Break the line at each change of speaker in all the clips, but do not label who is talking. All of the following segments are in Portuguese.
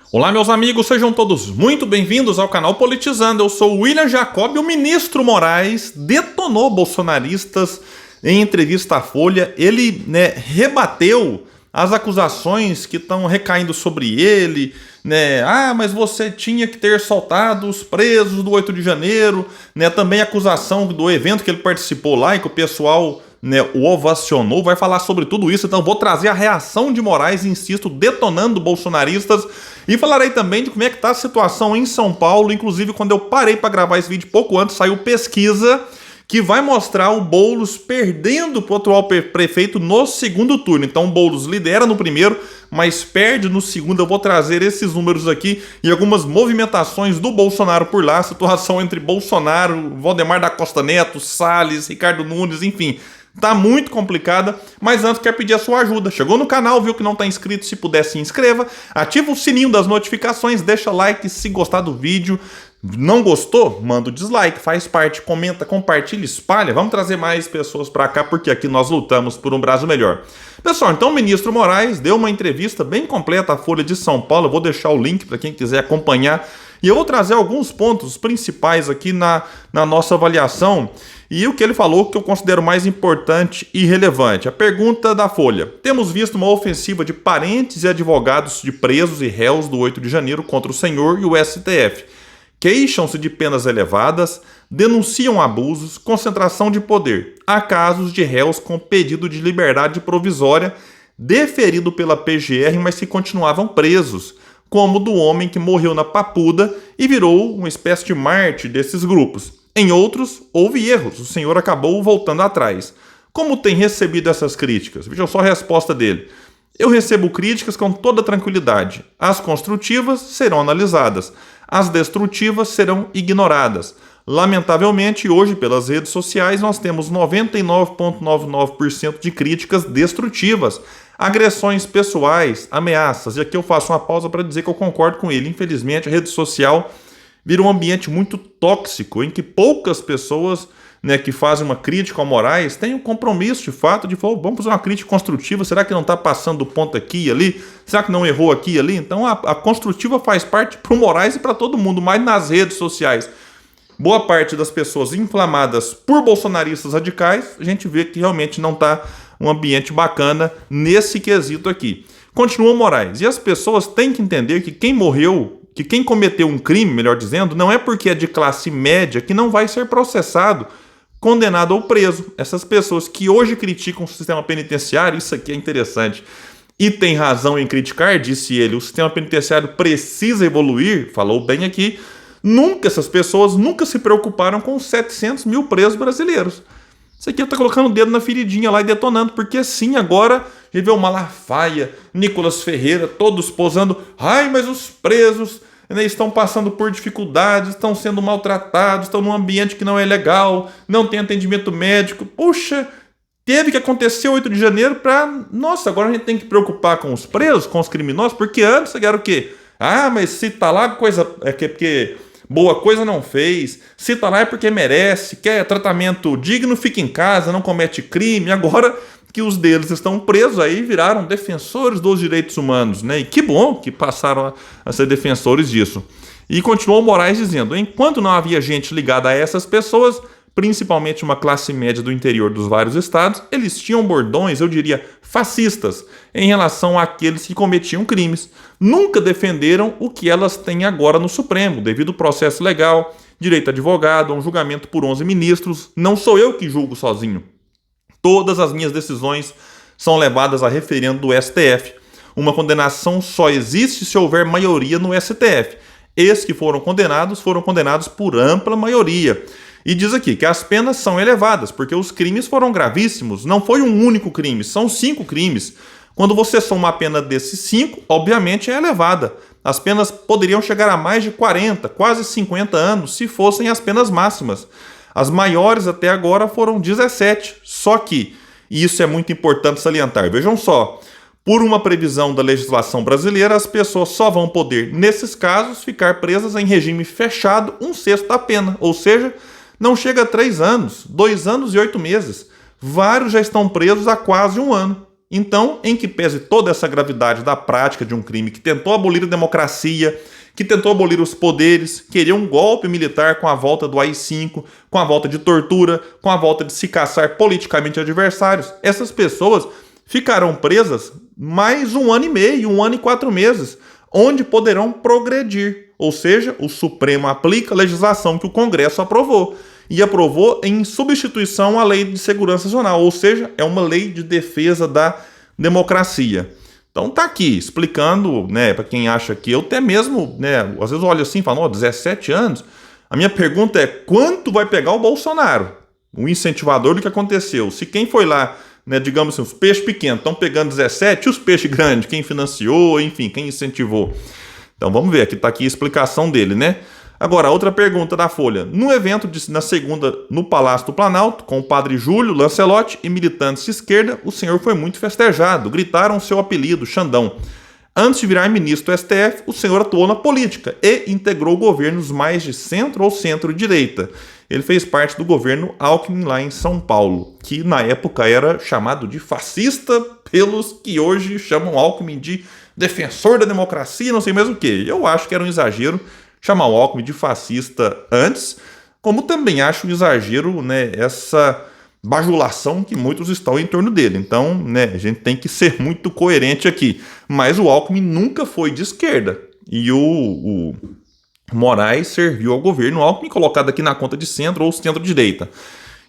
Olá, meus amigos, sejam todos muito bem-vindos ao canal Politizando. Eu sou o William Jacob e o ministro Moraes detonou bolsonaristas em entrevista à Folha. Ele rebateu as acusações que estão recaindo sobre ele, mas você tinha que ter soltado os presos do 8 de janeiro, também a acusação do evento que ele participou lá e que o pessoal o ovacionou. Vai falar sobre tudo isso, então vou trazer a reação de Moraes, insisto, detonando bolsonaristas, e falarei também de como é que está a situação em São Paulo. Inclusive, quando eu parei para gravar esse vídeo pouco antes, saiu pesquisa que vai mostrar o Boulos perdendo para o atual prefeito no segundo turno. Então o Boulos lidera no primeiro, mas perde no segundo. Eu vou trazer esses números aqui e algumas movimentações do Bolsonaro por lá, a situação entre Bolsonaro, Valdemar da Costa Neto, Salles, Ricardo Nunes, enfim. Tá muito complicada, mas antes quero pedir a sua ajuda. Chegou no canal, viu que não está inscrito, se puder se inscreva, ativa o sininho das notificações, deixa like se gostar do vídeo. Não gostou? Manda o dislike, faz parte, comenta, compartilha, espalha. Vamos trazer mais pessoas para cá, porque aqui nós lutamos por um Brasil melhor. Pessoal, então o ministro Moraes deu uma entrevista bem completa à Folha de São Paulo. Eu vou deixar o link para quem quiser acompanhar. E eu vou trazer alguns pontos principais aqui na nossa avaliação. E o que ele falou que eu considero mais importante e relevante. A pergunta da Folha. Temos visto uma ofensiva de parentes e advogados de presos e réus do 8 de janeiro contra o senhor e o STF. Queixam-se de penas elevadas, denunciam abusos, concentração de poder. Há casos de réus com pedido de liberdade provisória deferido pela PGR, mas que continuavam presos, como o do homem que morreu na Papuda e virou uma espécie de mártir desses grupos. Em outros, houve erros, o senhor acabou voltando atrás. Como tem recebido essas críticas? Veja só a resposta dele. Eu recebo críticas com toda tranquilidade. As construtivas serão analisadas. As destrutivas serão ignoradas. Lamentavelmente, hoje, pelas redes sociais, nós temos 99,99% de críticas destrutivas, agressões pessoais, ameaças. E aqui eu faço uma pausa para dizer que eu concordo com ele. Infelizmente, a rede social vira um ambiente muito tóxico, em que poucas pessoas que fazem uma crítica ao Moraes têm o compromisso de fato de falar, vamos fazer uma crítica construtiva, será que não está passando do ponto aqui e ali? Será que não errou aqui e ali? Então a construtiva faz parte para o Moraes e para todo mundo, mas nas redes sociais, boa parte das pessoas inflamadas por bolsonaristas radicais, a gente vê que realmente não está um ambiente bacana nesse quesito aqui. Continua o Moraes, e as pessoas têm que entender que quem morreu, que quem cometeu um crime, melhor dizendo, não é porque é de classe média que não vai ser processado, condenado ou preso. Essas pessoas que hoje criticam o sistema penitenciário, isso aqui é interessante, e tem razão em criticar, disse ele, o sistema penitenciário precisa evoluir, falou bem aqui, essas pessoas nunca se preocuparam com os 700 mil presos brasileiros. Isso aqui está colocando o dedo na feridinha lá e detonando, porque sim, agora a gente vê o Malafaia, Nicolas Ferreira, todos posando, mas os presos estão passando por dificuldades, estão sendo maltratados, estão num ambiente que não é legal, não tem atendimento médico. Puxa, teve que acontecer o 8 de janeiro para... Nossa, agora a gente tem que preocupar com os presos, com os criminosos, porque antes era o quê? Mas se tá lá, coisa... porque boa coisa não fez, se tá lá é porque merece, quer tratamento digno, fica em casa, não comete crime. Agora que os deles estão presos, aí viraram defensores dos direitos humanos, E que bom que passaram a ser defensores disso. E continuou Moraes dizendo, enquanto não havia gente ligada a essas pessoas, principalmente uma classe média do interior dos vários estados, eles tinham bordões, eu diria, fascistas, em relação àqueles que cometiam crimes. Nunca defenderam o que elas têm agora no Supremo, devido ao processo legal, direito a advogado, um julgamento por 11 ministros. Não sou eu que julgo sozinho. Todas as minhas decisões são levadas a referendo do STF. Uma condenação só existe se houver maioria no STF. Esses que foram condenados por ampla maioria. E diz aqui que as penas são elevadas, porque os crimes foram gravíssimos. Não foi um único crime, são 5 crimes. Quando você soma a pena desses 5, obviamente é elevada. As penas poderiam chegar a mais de 40, quase 50 anos, se fossem as penas máximas. As maiores até agora foram 17, só que, e isso é muito importante salientar, vejam só, por uma previsão da legislação brasileira, as pessoas só vão poder, nesses casos, ficar presas em regime fechado 1/6 da pena, ou seja, não chega a 3 anos, 2 anos e 8 meses. Vários já estão presos há quase 1 ano. Então, em que pese toda essa gravidade da prática de um crime que tentou abolir a democracia, que tentou abolir os poderes, queria um golpe militar com a volta do AI-5, com a volta de tortura, com a volta de se caçar politicamente adversários, essas pessoas ficarão presas mais 1 ano e meio, 1 ano e 4 meses, onde poderão progredir. Ou seja, o Supremo aplica a legislação que o Congresso aprovou. E aprovou em substituição à Lei de Segurança Nacional, ou seja, é uma lei de defesa da democracia. Então tá aqui, explicando, né, para quem acha que eu até mesmo, né, às vezes eu olho assim e falo, 17 anos, a minha pergunta é, quanto vai pegar o Bolsonaro? O incentivador do que aconteceu. Se quem foi lá, né, digamos assim, os peixes pequenos estão pegando 17, e os peixes grandes, quem financiou, enfim, quem incentivou. Então vamos ver, aqui tá aqui a explicação dele, né? Agora, outra pergunta da Folha. No evento na segunda, no Palácio do Planalto, com o padre Júlio Lancelotti e militantes de esquerda, o senhor foi muito festejado, gritaram seu apelido, Xandão. Antes de virar ministro do STF, o senhor atuou na política e integrou governos mais de centro ou centro-direita. Ele fez parte do governo Alckmin lá em São Paulo, que na época era chamado de fascista pelos que hoje chamam Alckmin de defensor da democracia, não sei mais o que. Eu acho que era um exagero chamar o Alckmin de fascista antes, como também acho um exagero, né, essa bajulação que muitos estão em torno dele. Então, né, a gente tem que ser muito coerente aqui. Mas o Alckmin nunca foi de esquerda. E o Moraes serviu ao governo Alckmin, colocado aqui na conta de centro ou centro-direita.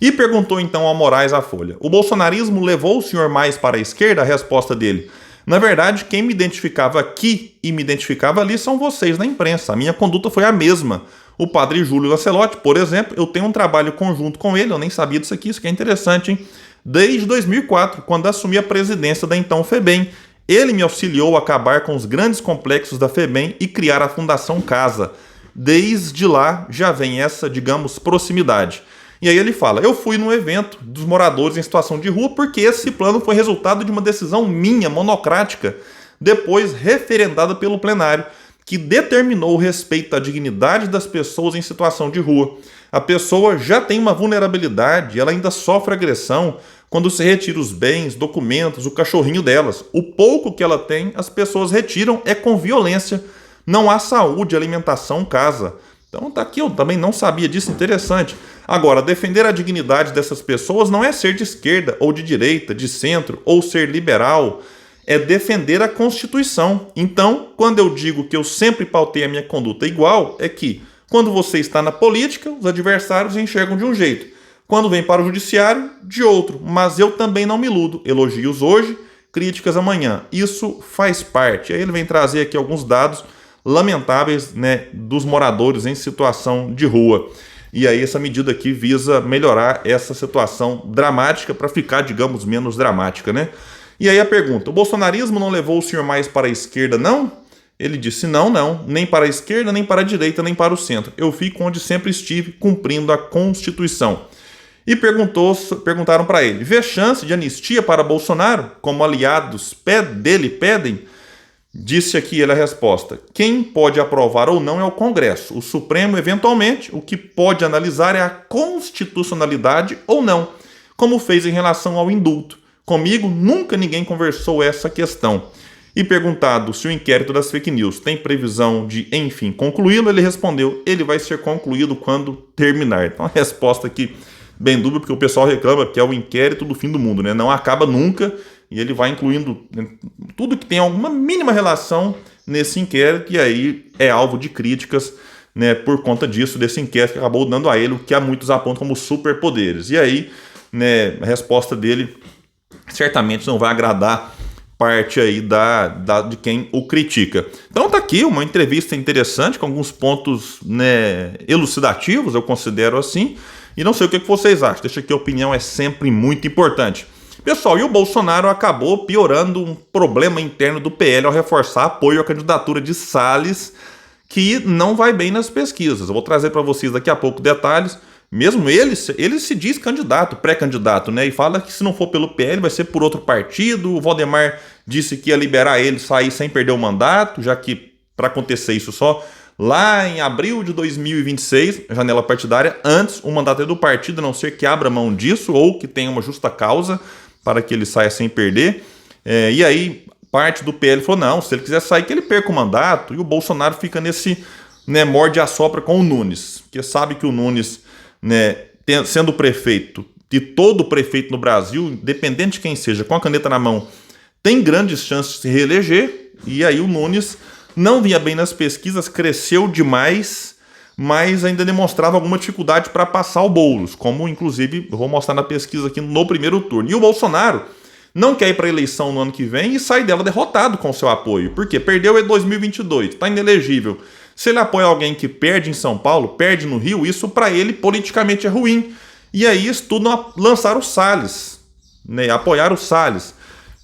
E perguntou então ao Moraes à Folha: o bolsonarismo levou o senhor mais para a esquerda? A resposta dele: na verdade, quem me identificava aqui e me identificava ali são vocês na imprensa. A minha conduta foi a mesma. O padre Júlio Lancelotti, por exemplo, eu tenho um trabalho conjunto com ele, eu nem sabia disso aqui, isso que é interessante, hein? Desde 2004, quando assumi a presidência da então FEBEM. Ele me auxiliou a acabar com os grandes complexos da FEBEM e criar a Fundação Casa. Desde lá já vem essa, digamos, proximidade. E aí ele fala: eu fui num evento dos moradores em situação de rua porque esse plano foi resultado de uma decisão minha, monocrática, depois referendada pelo plenário, que determinou o respeito à dignidade das pessoas em situação de rua. A pessoa já tem uma vulnerabilidade, ela ainda sofre agressão quando se retira os bens, documentos, o cachorrinho delas. O pouco que ela tem, as pessoas retiram, é com violência. Não há saúde, alimentação, casa. Então tá aqui, eu também não sabia disso, interessante. Agora, defender a dignidade dessas pessoas não é ser de esquerda ou de direita, de centro ou ser liberal, é defender a Constituição. Então, quando eu digo que eu sempre pautei a minha conduta igual, é que quando você está na política, os adversários enxergam de um jeito. Quando vem para o judiciário, de outro. Mas eu também não me iludo. Elogios hoje, críticas amanhã. Isso faz parte. Aí ele vem trazer aqui alguns dados lamentáveis, né, dos moradores em situação de rua. E aí essa medida aqui visa melhorar essa situação dramática para ficar, digamos, menos dramática, né? E aí a pergunta: o bolsonarismo não levou o senhor mais para a esquerda, não? Ele disse: não, nem para a esquerda, nem para a direita, nem para o centro. Eu fico onde sempre estive, cumprindo a Constituição. E perguntaram para ele: vê chance de anistia para Bolsonaro, como aliados dele pedem? Disse aqui ele a resposta: quem pode aprovar ou não é o Congresso. O Supremo, eventualmente, o que pode analisar é a constitucionalidade ou não, como fez em relação ao indulto. Comigo, nunca ninguém conversou essa questão. E perguntado se o inquérito das fake news tem previsão de, enfim, concluí-lo, ele respondeu: ele vai ser concluído quando terminar. Então a resposta aqui bem dúbia, porque o pessoal reclama que é o inquérito do fim do mundo, né? Não acaba nunca. E ele vai incluindo tudo que tem alguma mínima relação nesse inquérito, e aí é alvo de críticas, né, por conta disso, desse inquérito que acabou dando a ele o que há muitos apontam como superpoderes. E aí, né, a resposta dele certamente não vai agradar parte aí de quem o critica. Então tá aqui uma entrevista interessante, com alguns pontos, né, elucidativos, eu considero assim, e não sei o que vocês acham. Deixa aqui, a opinião é sempre muito importante. Pessoal, e o Bolsonaro acabou piorando um problema interno do PL ao reforçar apoio à candidatura de Salles, que não vai bem nas pesquisas. Eu vou trazer para vocês daqui a pouco detalhes. Mesmo ele se diz candidato, pré-candidato, né? E fala que se não for pelo PL vai ser por outro partido. O Valdemar disse que ia liberar ele, sair sem perder o mandato, já que para acontecer isso só lá em abril de 2026, janela partidária, antes o mandato é do partido, a não ser que abra mão disso ou que tenha uma justa causa para que ele saia sem perder. E aí, parte do PL falou, não, se ele quiser sair, que ele perca o mandato, e o Bolsonaro fica nesse, né, morde a sopra com o Nunes, porque sabe que o Nunes, né, sendo prefeito, e todo prefeito no Brasil, independente de quem seja, com a caneta na mão, tem grandes chances de se reeleger, e aí o Nunes não vinha bem nas pesquisas, cresceu demais, mas ainda demonstrava alguma dificuldade para passar o Boulos, como inclusive eu vou mostrar na pesquisa aqui no primeiro turno. E o Bolsonaro não quer ir para a eleição no ano que vem e sai dela derrotado com seu apoio. Por quê? Perdeu em 2022, está inelegível. Se ele apoia alguém que perde em São Paulo, perde no Rio, isso para ele politicamente é ruim. E aí estudam lançar o Salles, né, apoiar o Salles.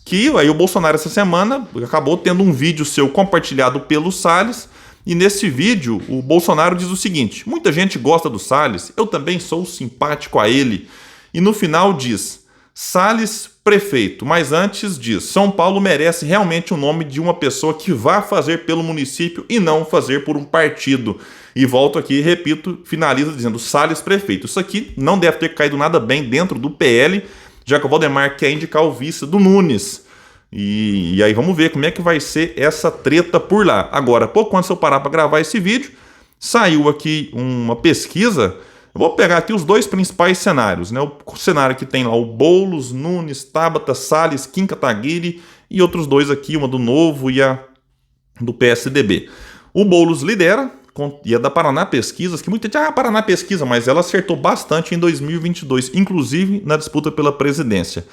Que aí o Bolsonaro essa semana acabou tendo um vídeo seu compartilhado pelo Salles, e nesse vídeo o Bolsonaro diz o seguinte: muita gente gosta do Salles, eu também sou simpático a ele. E no final diz: Salles prefeito, mas antes diz: São Paulo merece realmente o nome de uma pessoa que vá fazer pelo município e não fazer por um partido. E volto aqui e repito, finaliza dizendo: Salles prefeito. Isso aqui não deve ter caído nada bem dentro do PL, já que o Valdemar quer indicar o vice do Nunes. E aí vamos ver como é que vai ser essa treta por lá. Agora, pouco antes de eu parar para gravar esse vídeo, saiu aqui uma pesquisa. Eu vou pegar aqui os dois principais cenários, né? O cenário que tem lá o Boulos, Nunes, Tabata, Salles, Kim Kataguiri e outros dois aqui, uma do Novo e a do PSDB. O Boulos lidera, e a da Paraná Pesquisas, que muita gente, Paraná Pesquisa, mas ela acertou bastante em 2022, inclusive na disputa pela presidência.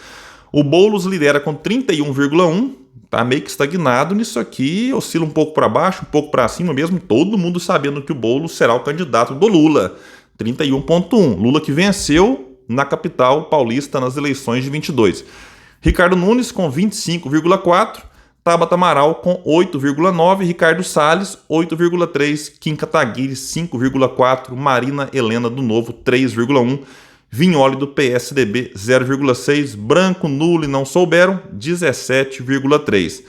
O Boulos lidera com 31,1, tá meio que estagnado nisso aqui, oscila um pouco para baixo, um pouco para cima mesmo, todo mundo sabendo que o Boulos será o candidato do Lula, 31,1. Lula que venceu na capital paulista nas eleições de 22. Ricardo Nunes com 25,4, Tabata Amaral com 8,9, Ricardo Salles 8,3, Kim Kataguiri 5,4, Marina Helena do Novo 3,1, Vignoli do PSDB 0,6, Branco, nulo e não souberam 17,3.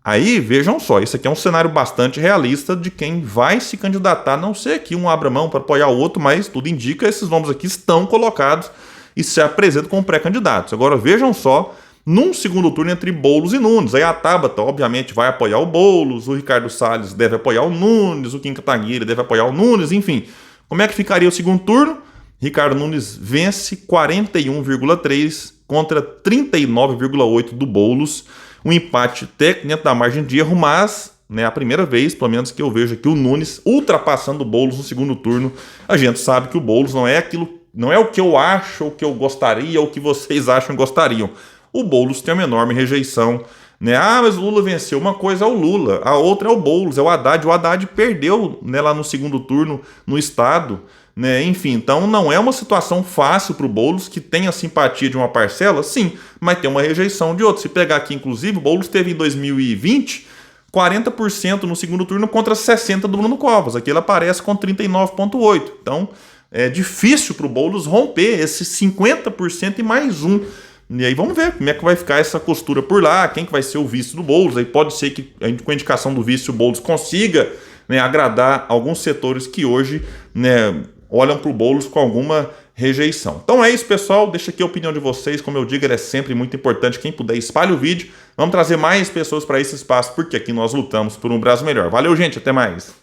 Aí vejam só, isso aqui é um cenário bastante realista de quem vai se candidatar, a não ser que um abra mão para apoiar o outro, mas tudo indica que esses nomes aqui estão colocados e se apresentam como pré-candidatos. Agora vejam só, num segundo turno entre Boulos e Nunes. Aí a Tabata, obviamente, vai apoiar o Boulos, o Ricardo Salles deve apoiar o Nunes, o Kim Kataguiri deve apoiar o Nunes, enfim. Como é que ficaria o segundo turno? Ricardo Nunes vence 41,3 contra 39,8 do Boulos. Um empate técnico dentro da margem de erro, mas né, a primeira vez, pelo menos, que eu vejo aqui o Nunes ultrapassando o Boulos no segundo turno. A gente sabe que o Boulos não é aquilo, não é o que eu acho, o que eu gostaria, ou o que vocês acham que gostariam. O Boulos tem uma enorme rejeição, né? Mas o Lula venceu. Uma coisa é o Lula, a outra é o Boulos, é o Haddad. O Haddad perdeu, né, lá no segundo turno no estado, né? Enfim, então não é uma situação fácil para o Boulos, que tem a simpatia de uma parcela, sim, mas tem uma rejeição de outra. Se pegar aqui, inclusive, o Boulos teve em 2020 40% no segundo turno contra 60% do Bruno Covas. Aqui ele aparece com 39,8%. Então é difícil para o Boulos romper esses 50% e mais um. E aí vamos ver como é que vai ficar essa costura por lá, quem que vai ser o vice do Boulos. Aí pode ser que com a indicação do vice o Boulos consiga, né, agradar alguns setores que hoje, né, olham para o Boulos com alguma rejeição. Então é isso, pessoal. Deixa aqui a opinião de vocês. Como eu digo, ela é sempre muito importante. Quem puder, espalhe o vídeo. Vamos trazer mais pessoas para esse espaço, porque aqui nós lutamos por um Brasil melhor. Valeu, gente. Até mais.